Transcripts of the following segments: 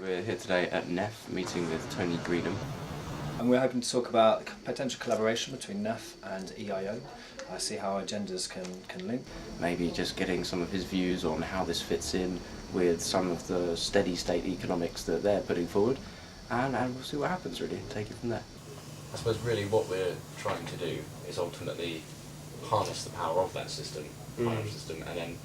We're here today at NEF, meeting with Tony Greenham. And we're hoping to talk about potential collaboration between NEF and EIO. I see how agendas can link. Maybe just getting some of his views on how this fits in with some of the steady state economics that they're putting forward, and we'll see what happens really, and take it from there. I suppose really what we're trying to do is ultimately harness the power of that system, financial system, and then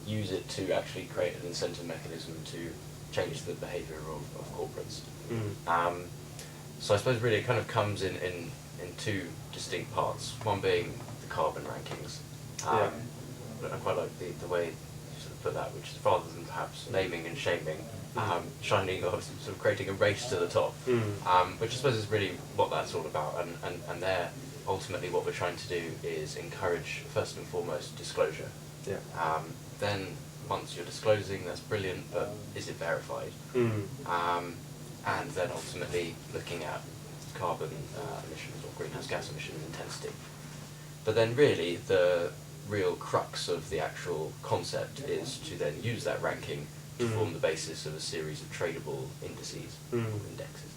use it to actually create an incentive mechanism to change the behaviour of corporates. So I suppose really it kind of comes in two distinct parts, one being the carbon rankings. But I quite like the way you sort of put that, which is rather than perhaps naming and shaming, shining or sort of creating a race to the top, which I suppose is really what that's all about. And there, ultimately what we're trying to do is encourage, first and foremost, disclosure. Then once you're disclosing, that's brilliant, but is it verified? And then ultimately looking at carbon emissions or greenhouse gas emissions intensity. But then really the real crux of the actual concept is to then use that ranking to form the basis of a series of tradable indices, or indexes.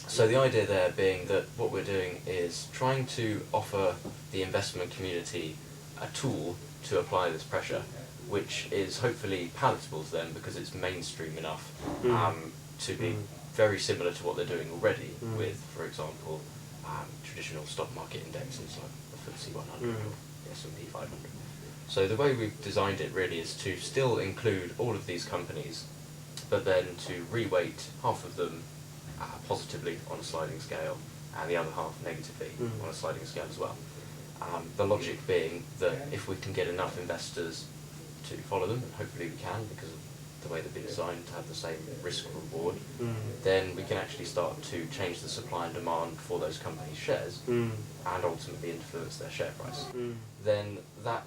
So the idea there being that what we're doing is trying to offer the investment community a tool to apply this pressure, which is hopefully palatable to them because it's mainstream enough to be very similar to what they're doing already with, for example, traditional stock market indexes like the FTSE 100 or the S&P 500. So the way we've designed it really is to still include all of these companies, but then to reweight half of them positively on a sliding scale and the other half negatively on a sliding scale as well. The logic being that if we can get enough investors to follow them, and hopefully we can because of the way they've been designed to have the same risk reward, then we can actually start to change the supply and demand for those companies' shares and ultimately influence their share price. Then that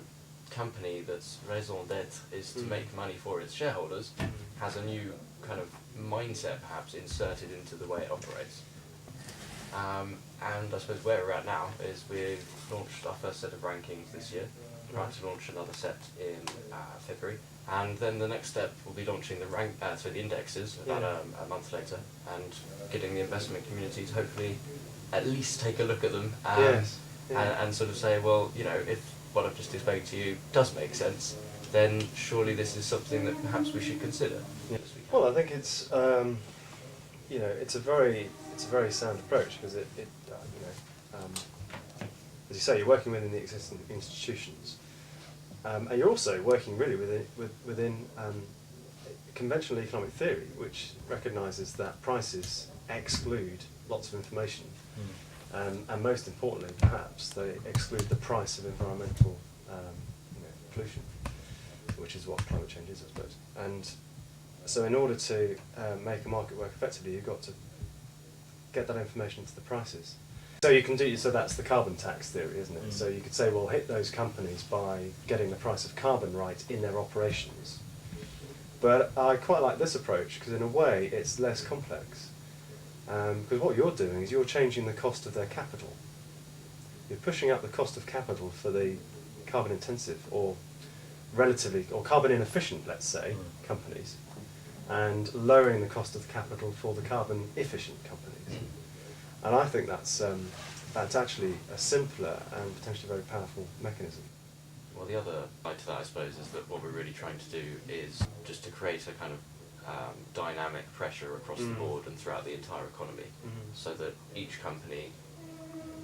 company that's raison d'etre is to make money for its shareholders has a new kind of mindset perhaps inserted into the way it operates. And I suppose where we're at now is we've launched our first set of rankings this year. We're about to launch another set in February, and then the next step will be launching the indexes about a month later, and getting the investment community to hopefully at least take a look at them and sort of say, well, you know, if what I've just explained to you does make sense, then surely this is something that perhaps we should consider. Well, I think it's it's a very sound approach because as you say, you're working within the existing institutions, and you're also working really within conventional economic theory, which recognises that prices exclude lots of information, and most importantly, perhaps, they exclude the price of environmental pollution, which is what climate change is, I suppose. And so, in order to make a market work effectively, you've got to get that information into the prices. So you can do, so that's the carbon tax theory, isn't it? So you could say, well, hit those companies by getting the price of carbon right in their operations. But I quite like this approach because in a way it's less complex. Because what you're doing is you're changing the cost of their capital. You're pushing up the cost of capital for the carbon intensive or relatively, or carbon inefficient, let's say, companies, and lowering the cost of capital for the carbon efficient companies. And I think that's actually a simpler and potentially very powerful mechanism. Well, the other side to that, I suppose, is that what we're really trying to do is just to create a kind of dynamic pressure across the board and throughout the entire economy, so that each company,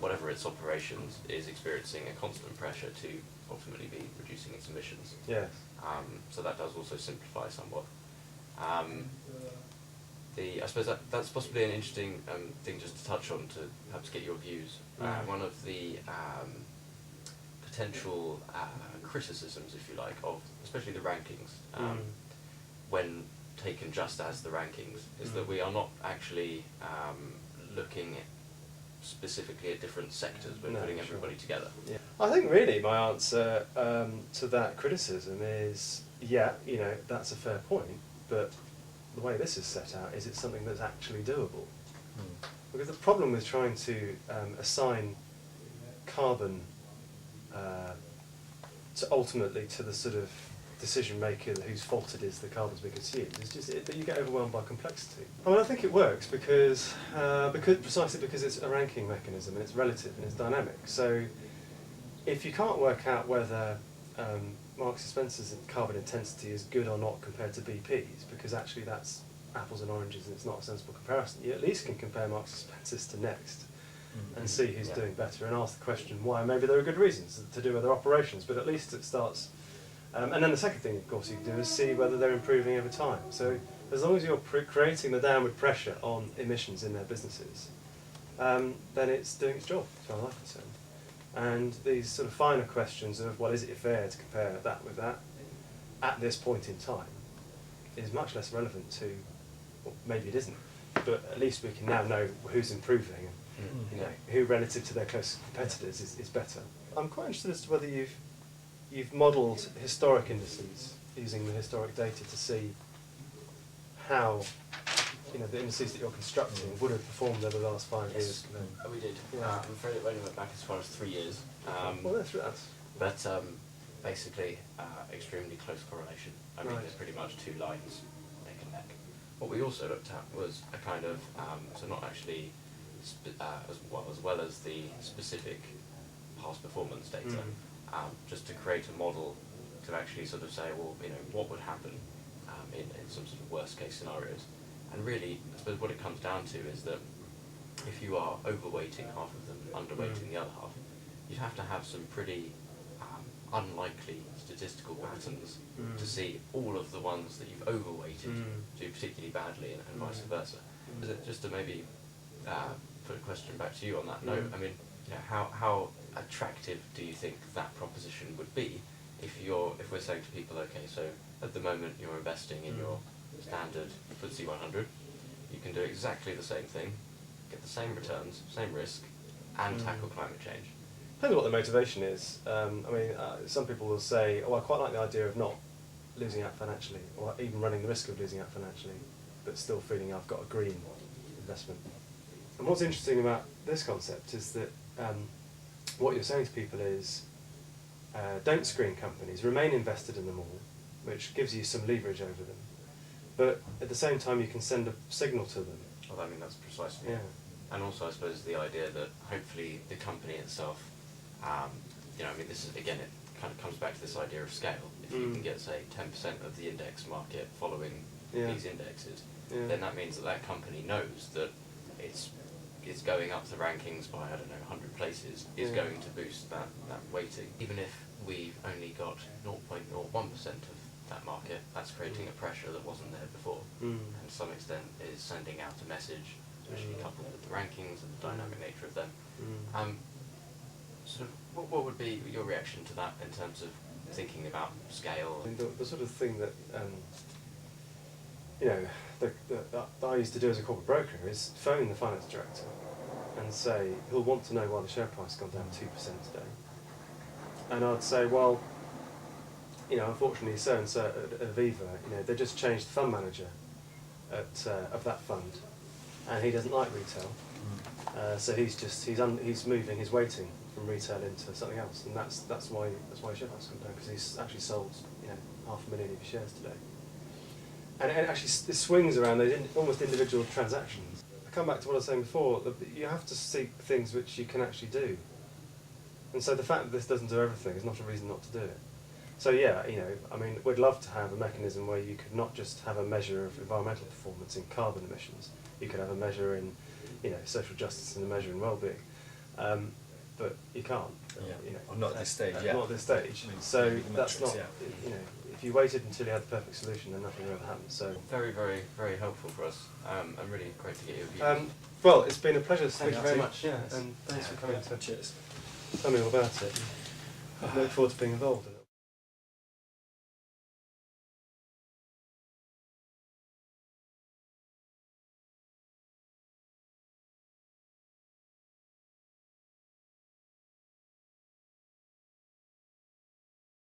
whatever its operations, is experiencing a constant pressure to ultimately be reducing its emissions. Yes. So that does also simplify somewhat. I suppose that's possibly an interesting thing just to touch on to perhaps get your views. One of the potential criticisms, if you like, of especially the rankings, when taken just as the rankings, is that we are not actually looking specifically at different sectors. We're putting everybody together. Yeah. I think really my answer to that criticism is, that's a fair point, but the way this is set out is it's something that's actually doable. Because the problem with trying to assign carbon to ultimately to the sort of decision maker whose fault it is the carbon's being consumed. It's just that you get overwhelmed by complexity. I mean, I think it works precisely because it's a ranking mechanism and it's relative and it's dynamic. So if you can't work out whether Marks and Spencer's carbon intensity is good or not compared to BP's, because actually that's apples and oranges and it's not a sensible comparison, you at least can compare Marks and Spencer's to Next and see who's doing better and ask the question why. Maybe there are good reasons to do with their operations, but at least it starts. And then the second thing, of course, you can do is see whether they're improving over time. So as long as you're creating the downward pressure on emissions in their businesses, then it's doing its job, as far as I'm concerned. And these sort of finer questions of, well, is it fair to compare that with that at this point in time is much less relevant to, well, maybe it isn't, but at least we can now know who's improving and you know, who relative to their close competitors is better. I'm quite interested as to whether you've modelled historic indices using the historic data to see how the indices that you're constructing would have performed over the last 5 years. We did. Yeah. I'm afraid it only went back as far as 3 years. Well, that's But basically, extremely close correlation. I mean, Right. there's pretty much two lines neck and neck. What we also looked at was a kind of, so not actually, as well as the specific past performance data, just to create a model to actually sort of say, well, what would happen in some sort of worst case scenarios. And really, I suppose what it comes down to is that if you are overweighting half of them, underweighting the other half, you'd have to have some pretty unlikely statistical patterns to see all of the ones that you've overweighted do particularly badly and vice versa. Just to maybe put a question back to you on that note, I mean, how attractive do you think that proposition would be if we're saying to people, okay, so at the moment you're investing in your standard FTSE 100, you can do exactly the same thing, get the same returns, same risk, and tackle climate change. Depends what the motivation is. Some people will say, oh, I quite like the idea of not losing out financially, or even running the risk of losing out financially, but still feeling I've got a green investment. And what's interesting about this concept is that what you're saying to people is, don't screen companies, remain invested in them all, which gives you some leverage over them. But at the same time, you can send a signal to them. Well, I mean, that's precisely Yeah. it. And also, I suppose, the idea that hopefully the company itself, this is, again, it kind of comes back to this idea of scale. If you can get, say, 10% of the index market following these indexes, then that means that that company knows that it's going up the rankings by, 100 places, is going to boost that weighting. Even if we've only got 0.01% of that market, that's creating a pressure that wasn't there before, and to some extent is sending out a message, especially coupled with the rankings and the dynamic nature of them. Sort of, what would be your reaction to that in terms of thinking about scale? I mean, the sort of thing that that I used to do as a corporate broker is phone the finance director and say he'll want to know why the share price has gone down 2% today, and I'd say, well, unfortunately, so and so at Aviva, they just changed the fund manager of that fund, and he doesn't like retail, so he's moving his weighting from retail into something else, and that's why his share price has gone down, because he's actually sold 500,000 of his shares today, and it actually it swings around those almost individual transactions. I come back to what I was saying before. You have to seek things which you can actually do, and so the fact that this doesn't do everything is not a reason not to do it. So we'd love to have a mechanism where you could not just have a measure of environmental performance in carbon emissions. You could have a measure in, social justice and a measure in well-being, but you can't. Or not at this stage. Not at this stage. I mean, So the that's metrics, not. If you waited until you had the perfect solution, then nothing will ever happen. So Very, very, very helpful for us, and really great to get your views. well, it's been a pleasure Thank speaking you very to much. Yeah, and thanks for coming to Cheers. tell me all about it. I look forward to being involved in it.